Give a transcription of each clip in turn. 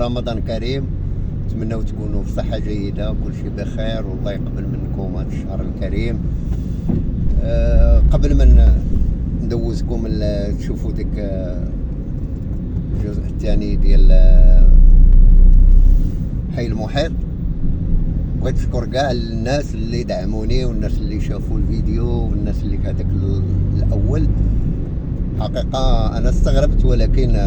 رمضان كريم، نتمنوا تكونوا في صحه جيده وكل شيء بخير، والله يقبل منكم هذا الشهر الكريم. قبل ما ندوزكم تشوفوا ديك الجزء الثاني ديال حي المحيط، بغيت نشكر كاع الناس اللي دعموني والناس اللي شافوا الفيديو والناس اللي هذاك الاول. حقيقه انا استغربت، ولكن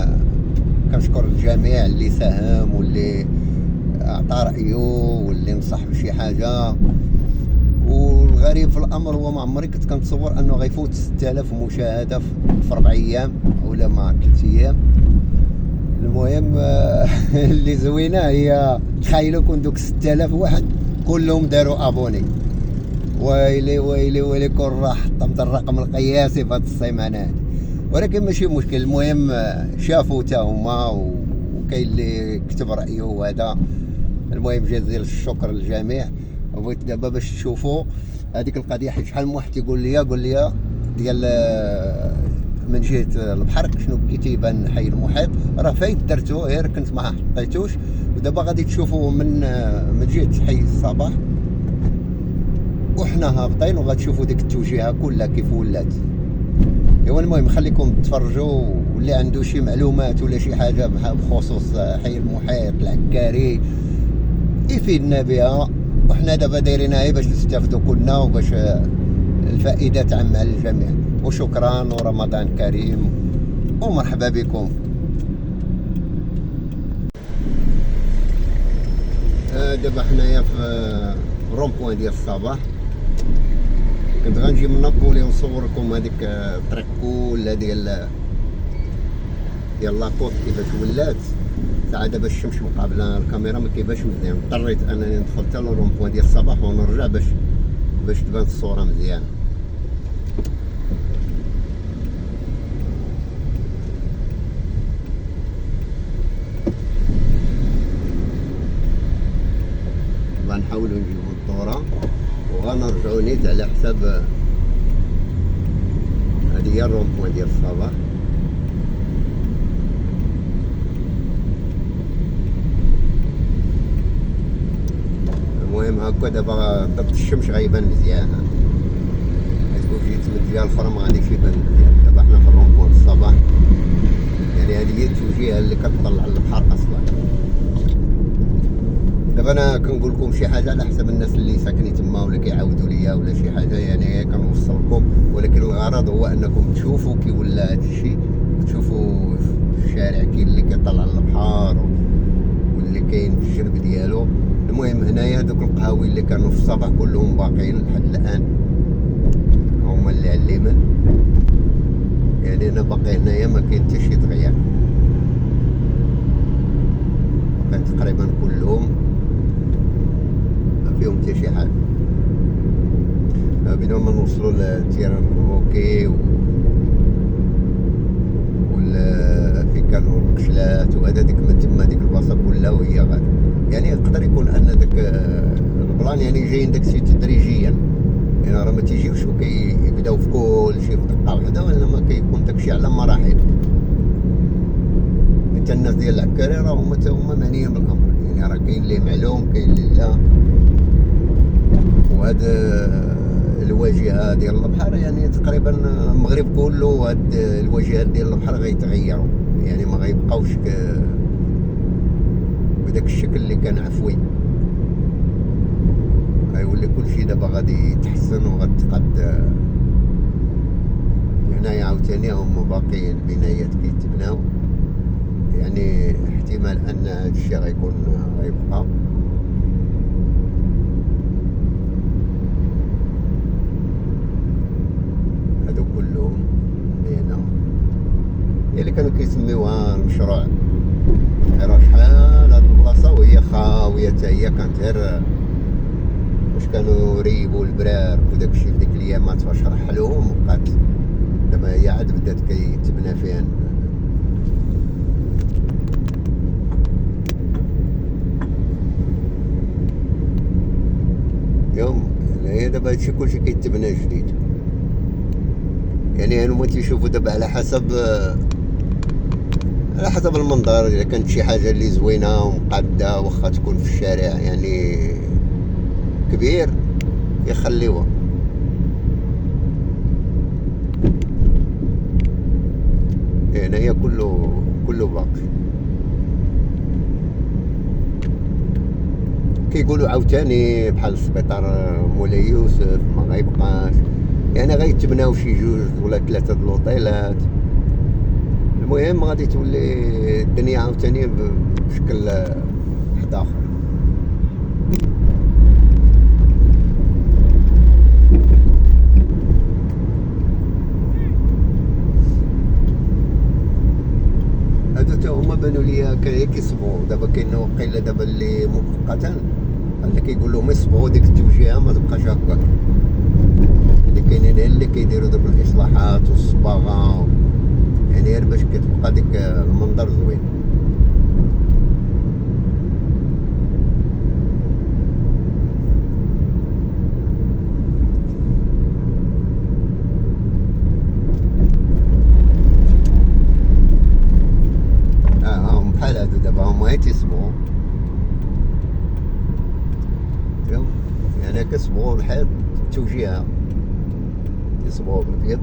كنشكر الجميع اللي ساهم واللي اعطى رايه واللي نصح بشي حاجه. والغريب في الامر هو ما عمري كنت كنتصور انه غيفوت 6000 مشاهده في 4 ايام ولا ما 3 ايام. المهم اللي زوينه هي تخيلوا كون دوك 6000 واحد كلهم داروا ابوني. ويلي ويلي ويلي كون راح طمت الرقم القياسي في هذه السيمانه هذه، ولكن ماشي مشكل. المهم شافوا حتى هما، وكاين اللي كتب رايه وهذا. المهم جزيل الشكر للجميع. وبغيت دابا باش تشوفوا هذيك القضيه، حيت شحال من واحد يقول لي ديال من جهه البحر شنو كيتيبان حي المحيط، راه فايت درتو غير كنت ما حطيتوش. ودابا غادي تشوفوا من جهه حي الصباح وحنا هابطين، وغتشوفوا ديك التوجيهه كلها كيف ولات. ايوا المهم خليكم تفرجوا، واللي عنده شي معلومات ولا شي حاجه بخصوص حي المحيط العكاري يفيدنا بها. وحنا دابا دايرينها باش نستافدوا كلنا وباش الفائده تعم على الجميع. وشكرا ورمضان كريم ومرحبا بكم. دابا حنايا في رون بوين ديال الصباح. كنت غنجي من نابولي ونصور لكم هذيك الطريق كلها ديال لاكوط كيفاش ولات. ساعه دابا الشمس مقابله الكاميرا ما كيبانش مزيان، اضطريت انني ندخل حتى لرون بوين ديال الصباح ونرجع باش تبان الصوره مزيانه. غنحاولوا نجيبوا الدوره وغنرجعوا نيت على حساب هذه هي الرون بوين ديال الصباح. المهم هكا دابا ضبط الشمس غيبان مزيان، تكون جيت من الجهه الاخرى ما غاديش يبان مزيان. دابا حنا في الرون بوين الصباح، يعني هذه هي التوجيهه اللي كتطلع للبحر اصلا. دابا انا كنقول لكم شي حاجه على حسب الناس اللي ساكنين تما ولا كيعاودوا ليا ولا شي حاجه، يعني كنوصل لكم، ولكن الغرض هو انكم تشوفوا كي ولا هذا الشيء، تشوفوا الشارع كاين اللي كيطلع للبحر واللي كاين في الجنب ديالو. المهم هنايا دوك القهاوي اللي كانوا في الصباح كلهم باقيين لحد الان، هما اللي على اليمين. يعني انا باقي هنايا ما كاين حتى شي تغيير، باقيين تقريبا كلهم ما فيهم حتى شي حاجه. بدون ما نوصلوا لتيران اوكي ولا في كانوا القشلات وهذا، ديك من تما ديك البلاصه كلها وهي غادا. يعني يقدر يكون ان داك البلان يعني جايين داكشي تدريجيا، يعني راه ما تيجيوش وكيبداو في كل شيء في دقه واحده، وانما كيكون داكشي على مراحل. حتى الناس ديال العكاري راه هما معنيين بالامر، يعني راه كاين اللي معلوم كاين اللي لا. وهذا الواجهه ديال البحر يعني تقريبا المغرب كله هاد الواجهات ديال البحر غيتغيروا، يعني ما غيبقاوش بداك الشكل اللي كان عفوي. غيولي كلشي دابا غادي يتحسن وغتقاد. هنايا عاوتاني هما باقيين البنايات كيتبناو، يعني احتمال ان هذا الشيء غيبقى. هادو كلهم هنا هي اللي كانوا كيسميوها المشروع. راه شحال هاد البلاصه وهي خاويه حتى هي، كانت غير واش كانوا ريبوا البرار وداكشي في ديك الايامات فاش رحلوهم وبقات. دابا هي عاد بدات كيتبنى فيها. يوم هي دابا هادشي كلشي كيتبنى جديد. يعني هما تيشوفوا دابا على حسب على حسب المنظر. اذا كانت شي حاجه اللي زوينه ومقاده واخا تكون في الشارع يعني كبير يخليوها. هنايا كله باقي. كيقولوا عاوتاني بحال السبيطار مولاي يوسف ما غيبقاش، يعني غيتبناو شي 2 ولا 3 د الوطيلات. المهم غادي تولي الدنيا عاوتاني بشكل واحد اخر. هادو تا هما بانوا ليا كيصبغوا دابا. كاين وقيله دابا اللي مؤقتا اللي كيقول لهم يصبغوا ديك التوجيهه ما تبقاش هكاك. اللي كاينين اللي كيديروا دابا الاصلاحات والصباغه، يعني غير باش كتبقى ديك المنظر زوين. هم بحال هادو دابا هما غير تيصبغوا، يعني كيصبغوا الحيط التوجيهه يصبغوا بالابيض.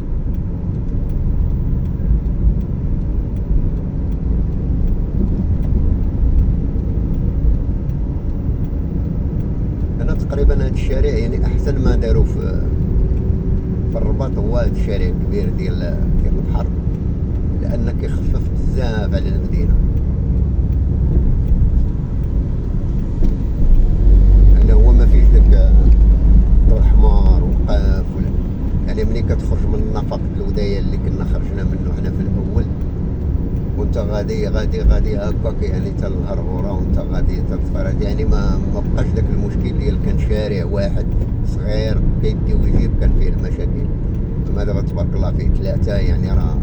انا تقريبا هذا الشارع يعني احسن ما داروا في الرباط هو هذا الشارع الكبير ديال البحر، لان كيخفف بزاف على المدينه. لانه هو ما فيش داك ضوء حمار وقاف يعني ملي كتخرج من النفق الودايه اللي كنا خرجنا منه حنا في الاول وانت غادي هكاك يعني حتى الهرهوره وانت غادي تتفرج، يعني ما بقاش داك المشكل ديال كان شارع واحد صغير كيدي ويجيب كان فيه المشاكل. اما دابا تبارك الله فيه 3 يعني راه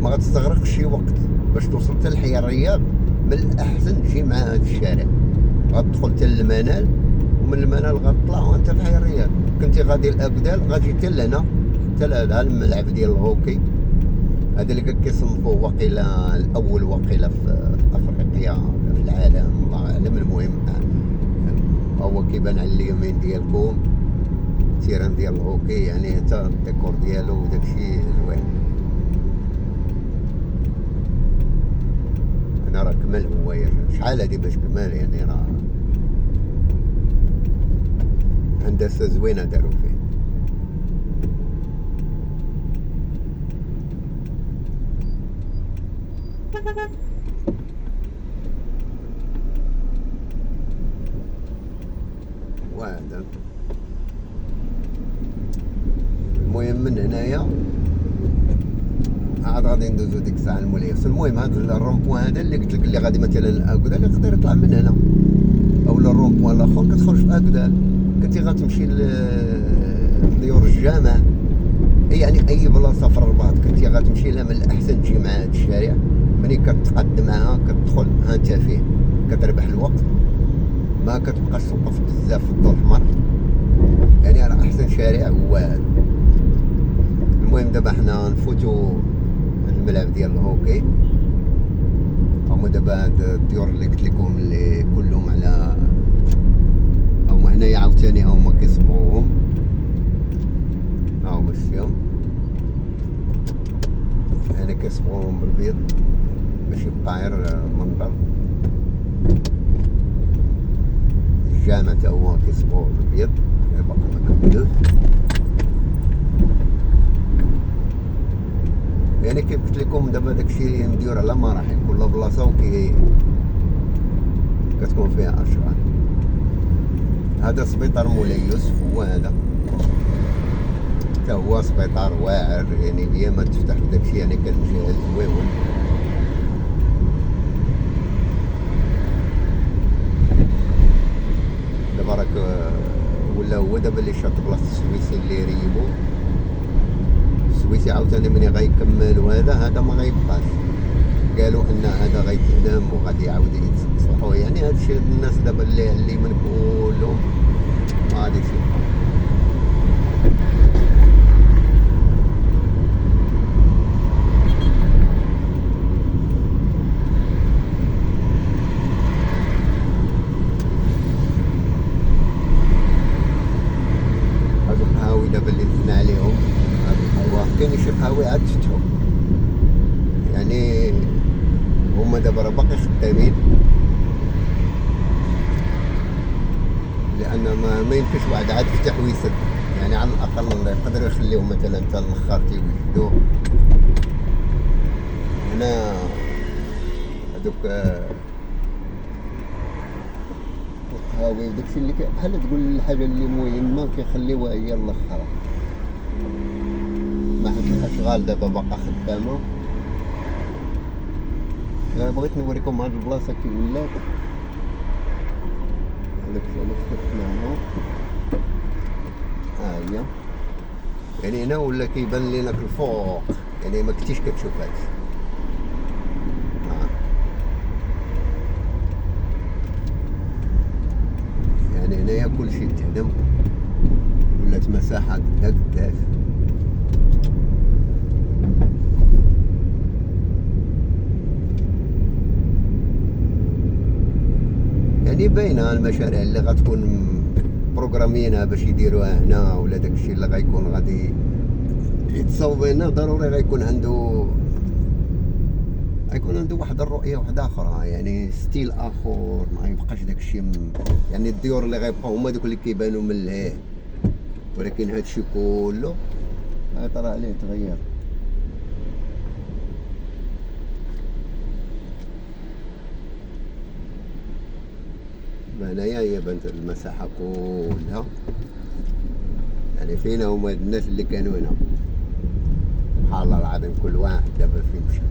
ما غتستغرقش شي وقت باش توصل حتى لحي الرياض. من الاحسن تجي مع هذا الشارع، غتدخل حتى للمنال ومن المنال غتطلع وانت في حي الرياض. كنتي غادي لاكدال غادي حتى لهنا حتى لهذا الملعب ديال الهوكي هذا اللي كيصنفوه وقيله الاول وقيله في افريقيا في العالم الله اعلم. المهم هو كيبان على اليمين ديالكم التيران ديال الهوكي، يعني حتى الديكور ديالو وداكشي زوين. انا راه كمل هو شحال هادي باش كمل، يعني راه هندسه زوينه داروا فيه. واحد المهم من هنايا عاد غادي ندوزو ديك الساعه الموليه. المهم هذا الرومبوان هذا اللي قلت لك اللي غادي مثلا لاكدال يقدر يطلع من هنا، اولا الرومبوان الاخر كتخرج في اكدال. كنتي غتمشي لديور الجامع يعني اي بلاصه في الرباط كنتي غتمشي لها من الاحسن تجي مع هذا الشارع. ملي كتقدم معها كتدخل ها انت فيه كتربح الوقت، ما كتبقاش توقف بزاف في الضوء الاحمر، يعني راه احسن شارع هو هذا. المهم دابا حنا نفوتو الملعب ديال الهوكي. هما دابا هاد الديور اللي قلت لكم اللي كلهم على هما هنايا عاوتاني هما كيصبغوهم، ها هما شتيهم هنا كيصبغوهم بالبيض باش يبقى غير منظر. الجامع تا هو كيصبغوه بالبيض باقي ما كملوش. يعني كيف قلت لكم دابا داكشي مديور على مراحل، كل بلاصه وكي كتكون فيها اشغال. هذا سبيطار مولاي يوسف هو هذا حتى هو سبيطار واعر، يعني ديما تفتح داكشي يعني كتمشي زويون. دابا راك ولا هو دابا اللي شاط بلاصه السويسي اللي ريبو السويسي عاوتاني ملي غيكمل وهذا ما غيبقاش. قالوا ان هذا غيتهدم وغادي يعاود يتصلحوه، يعني هذا الشيء الناس دابا اللي من كلهم ما غاديش يبقى. لان ما يمكنش واحد عاد يفتح ويسد، يعني على الاقل يقدر يخليهم مثلا حتى الاخر تيوجدوه هنا. هذوك القهاوي وداكشي اللي بحال تقول الحاجه اللي مهمه كيخليوها هي الاخرى. ما حد الاشغال دابا باقا خدامه. بغيت نوريكم هاد البلاصه كي ولات. هذاك اللي شفناه هي يعني هنا ولا كيبان لينا الفوق، يعني ما كنتيش كتشوف هادشي. يعني هنايا كلشي تهدم، ولات مساحه قداش. يعني باينه المشاريع اللي غتكون بروغرامينها باش يديروها هنا، ولا داكشي اللي غيكون غادي يتصاوب هنا ضروري غيكون عنده واحد الرؤيه واحده اخرى، يعني ستيل اخر. ما يبقاش داكشي يعني الديور اللي غيبقاو هما دوك اللي كيبانوا من الهيه، ولكن هادشي كله غيطرا عليه تغير. هنايا هي بانت المساحه كلها، يعني فينا هما الناس اللي كانوا هنا. سبحان الله العظيم كل واحد دابا فين مشى.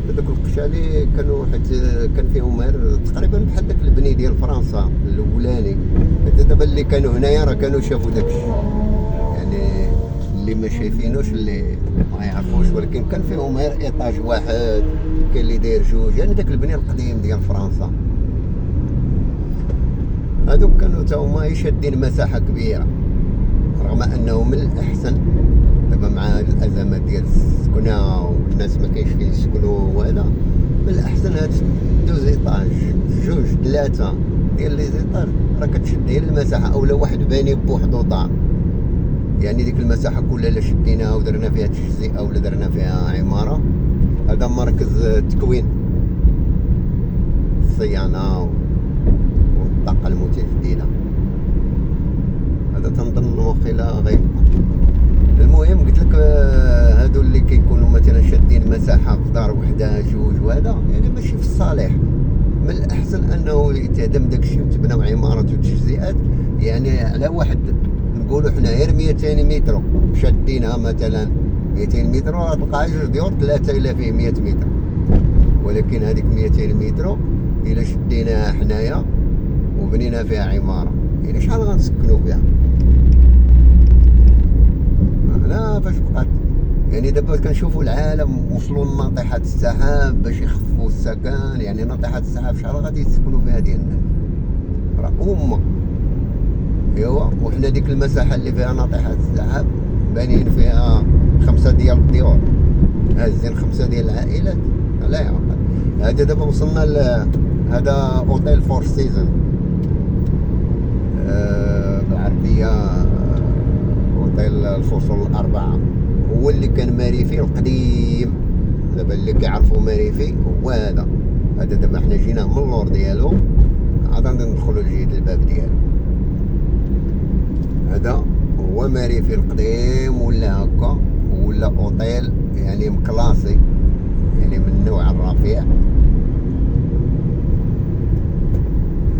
هذوك القشالي كانوا حيت كان فيهم غير تقريبا بحال داك البني ديال فرنسا الاولاني. دابا اللي كانوا هنايا راه كانوا شافوا داكشي، يعني اللي ما شايفينوش اللي ما يعرفوش، ولكن كان فيهم غير ايطاج واحد، كاين اللي داير جوج، يعني داك البني القديم ديال فرنسا. هادوك كانوا تا هما شادين مساحه كبيره، رغم انه من الاحسن دابا مع الازمات ديال السكنه والناس ما كاينش فين يسكنوا وهذا، من الاحسن هاد دوز ايطاج جوج ثلاثه ديال لي زيطاج راه كتشد هي المساحه، اولا واحد باني بوحدو دار. يعني ديك المساحه كلها الا شديناها ودرنا فيها تجزئه ولا درنا فيها عماره، هذا مركز التكوين الصيانه والطاقه المتجدده. هذا تنظن وقيلا غيبقى. المهم قلت لك هادو اللي كيكونوا مثلا شادين مساحه في دار وحده جوج وهذا، يعني ماشي في الصالح. من الاحسن انه يتهدم داكشي وتبناو عمارات وتجزئات، يعني على واحد نقولوا حنا غير 200 متر شادينها مثلا 200 متر غتلقى جوج ديور 3100 متر، ولكن هذيك 200 متر الا شديناها حنايا وبنينا فيها عماره، يعني شحال غنسكنوا فيها؟ لا فاش بقات. يعني دابا كنشوفوا العالم وصلوا لناطحه السحاب باش يخفوا السكن، يعني ناطحه السحاب شحال غادي يسكنوا فيها ديال الناس؟ راه امه. ايوا وحنا ديك المساحه اللي فيها ناطحه السحاب بانيين فيها 5 ديال الديور، هازين 5 ديال العائلات. لا يا عقل. هذا دابا وصلنا هذا اوتيل فور سيزون بالعربيه، اوتيل الفصول الاربعه، هو اللي كان ماريفي القديم. دابا اللي كيعرفوا ماريفي هو هذا دابا حنا جينا من اللور ديالو عاد ندخلوا لجهه الباب ديالو. هذا هو ماريفي القديم ولا هكا، ولا اوتيل يعني مكلاسي، يعني من النوع الرفيع.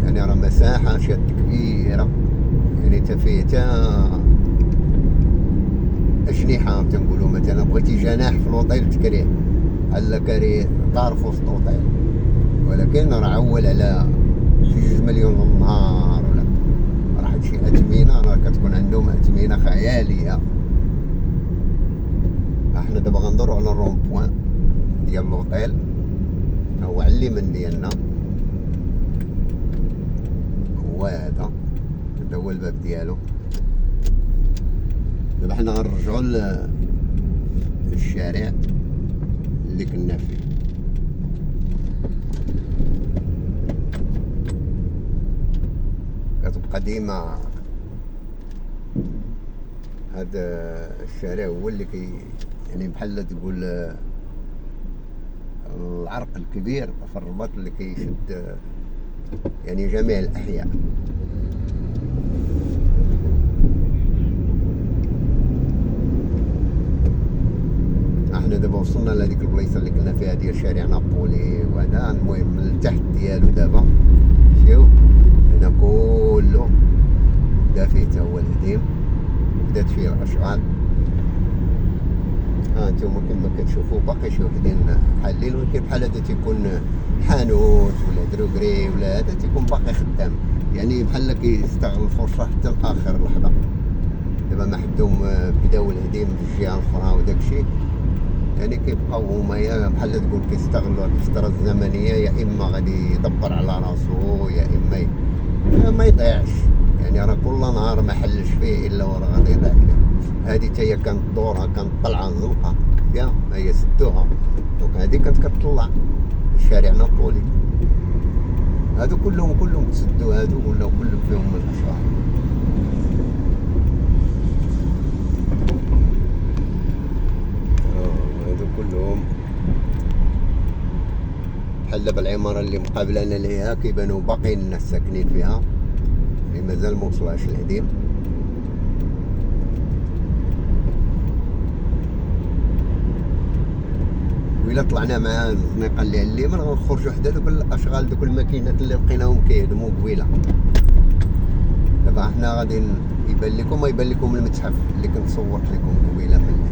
يعني راه مساحه شاد كبيره، يعني تا فيه تا أجنحة تنقولوا مثلا بغيتي جناح في الأوطيل تكريه على كاري دار في وسط الأوطيل، ولكن راه عول على 2 مليون النهار ولا راه هادشي أثمنة، راه كتكون عندهم أثمنة خيالية. احنا دابا غندورو على الرون بوان ديال الأوطيل، هو على اليمين ديالنا، هو هذا هو الباب ديالو. دابا حنا غنرجعو للشارع اللي كنا فيه. كتبقى ديما هذا الشارع هو اللي يعني بحال تقول العرق الكبير في الرباط اللي كيشد يعني جميع الأحياء. احنا دابا وصلنا لهاديك البلايصه اللي كنا فيها ديال شارع نابولي وهذا. المهم من التحت ديالو دابا شوف هنا كله بدا فيه تا هو القديم، بدات فيه الاشغال. نتوما كما كتشوفوا باقي شي وحدين حالين، ولكن بحال هذا تيكون حانوت ولا دروكري ولا هذا تيكون باقي خدام، يعني بحال كيستغل الفرصه حتى لاخر لحظه. دابا ما حدهم بداو الهديم في الجهه الاخرى وداكشي، يعني كيبقاو هما يا بحال تقول كيستغلوا الفتره الزمنيه، يا اما غادي يدبر على راسو يا اما ما يضيعش. يعني راه كل نهار ما حلش فيه الا وراه غادي يضيع فيه. هذه حتى هي كانت دورها، كانت طلعه زنقه يا هي سدوها، دونك هذه كانت كتطلع شارع نابولي. هادو كلهم تسدوا، هادو ولاو كلهم فيهم من الاشرار. هادو كلهم بحال دابا العماره اللي مقابلنا ليها كيبانوا باقيين الناس ساكنين فيها، اللي مازال موصلهاش الهديم. وإلا طلعنا مع الزنيقه اللي على اليمين غنخرجوا حدا دوك الاشغال، دوك الماكينات اللي لقيناهم كيهدموا قبيله. دابا حنا غادي يبان لكم المتحف اللي كنت صورت لكم قبيله من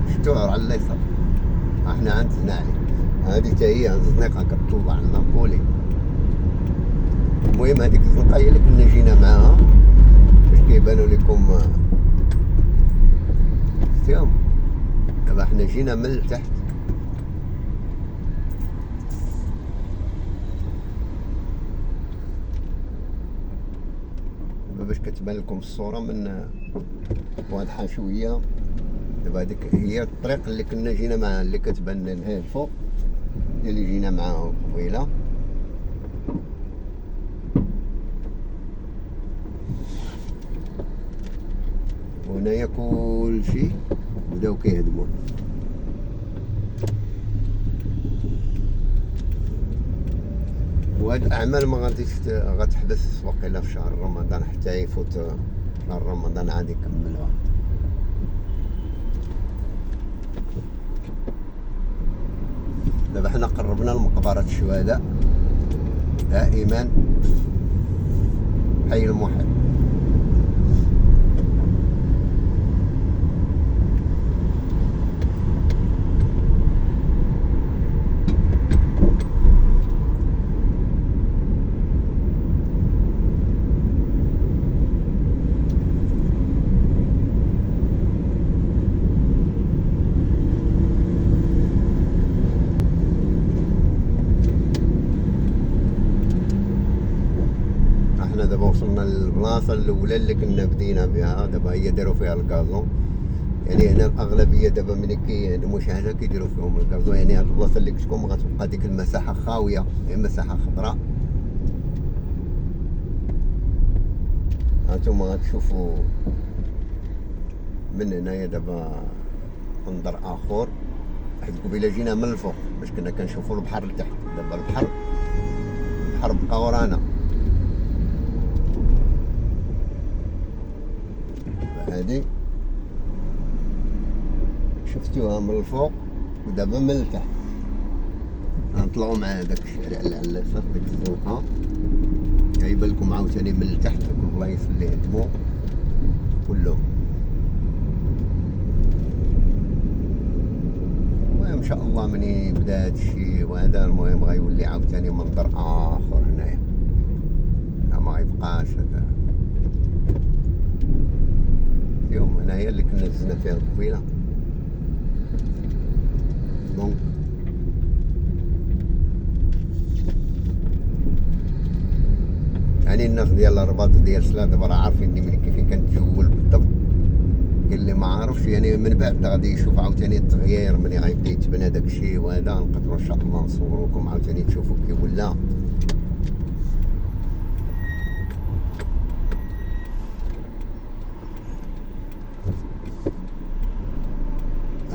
شفتوه على اليسار. حنا عندنا عليه هذه حتى هي الزنيقه كتطلع لنابولي. المهم هذيك الزنقه هي اللي كنا جينا معاها باش كيبانوا لكم شفتيهم. دابا حنا جينا من التحت، باش كتبان لكم الصوره من واضحه شويه. دابا هذيك هي الطريق اللي كنا جينا معاها، اللي كتبان لنا الفوق اللي جينا معاها قبيله. وهنايا كلشي بداو كيهدموا. وهاد الاعمال ما غاديش غتحبس وقيلا في شهر رمضان حتى يفوت شهر رمضان عاد يكملوها. دابا حنا قربنا لمقبرة الشهداء دائما حي المحب. دابا وصلنا للبلاصه الاولى اللي كنا بدينا بها. دابا هي داروا فيها الكازون، يعني هنا الاغلبيه دابا ملي كيهدموا شي حاجه كيديروا فيهم الكازون. يعني هاد البلاصه اللي كتكون غتبقى ديك المساحه خاويه، هي مساحه خضراء. هانتوما غتشوفوا من هنايا دابا منظر اخر، حيت قبيله جينا من الفوق باش كنا كنشوفوا البحر لتحت. دابا البحر بقى ورانا. هادي شفتوها من الفوق ودابا من التحت. غنطلعوا مع داك الشارع اللي على اليسار، ديك الزنقه كيبان لكم عاوتاني من التحت دوك البلايص اللي هدموا كلهم. المهم ان شاء الله مني بدا هادشي وهذا، المهم غيولي عاوتاني منظر اخر هنايا، ما غيبقاش هذا اليوم. هنايا اللي كنا دزنا فيها القبيله. دونك يعني الناس ديال الرباط ديال سلا دابا راه عارفين من كيفين كنتجول بالضبط. قال لي ما عارفش، يعني من بعد غادي يشوف عاوتاني التغيير ملي غيبدا يتبنى داكشي وهذا، نقدروا ان شاء الله نصوروكم عاوتاني تشوفوا كي ولا.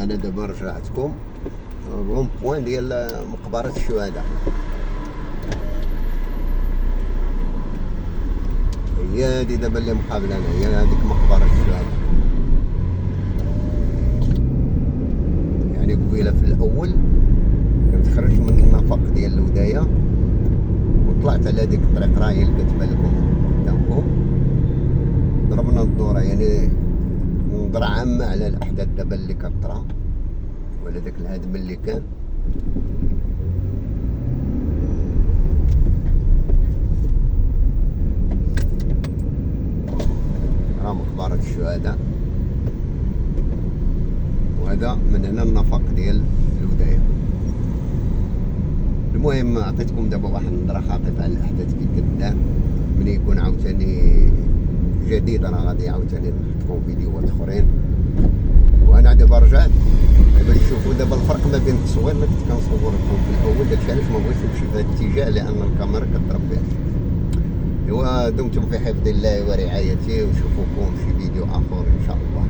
انا دابا رجعتكم الرون بوين ديال مقبرة الشهداء، هي هادي دابا اللي مقابلة انا، هي هاديك مقبرة الشهداء. يعني قبيلة في الاول كنت خرجت من النفق ديال الوداية وطلعت على ديك الطريق راهي اللي كتبان لكم قدامكم، ضربنا الدورة يعني نظرة عامة على الأحداث دابا اللي كطرا ولا داك الهدم اللي كان. راه مقبرة الشهداء، وهذا من هنا النفق ديال الوداية. المهم عطيتكم دابا واحد النظرة خاطفة على الأحداث كي كدار. من يكون عاوتاني جديد انا غادي عاوتاني نحطكم فيديوهات اخرين. وانا دابا رجعت باش تشوفوا دابا الفرق ما بين التصوير اللي كنت كنصور لكم في الاول، داكشي علاش ما بغيتش نمشي في هذا الاتجاه لان الكاميرا كضرب فيها الشمس. ايوا دمتم في حفظ الله ورعايته، ونشوفكم في فيديو اخر ان شاء الله.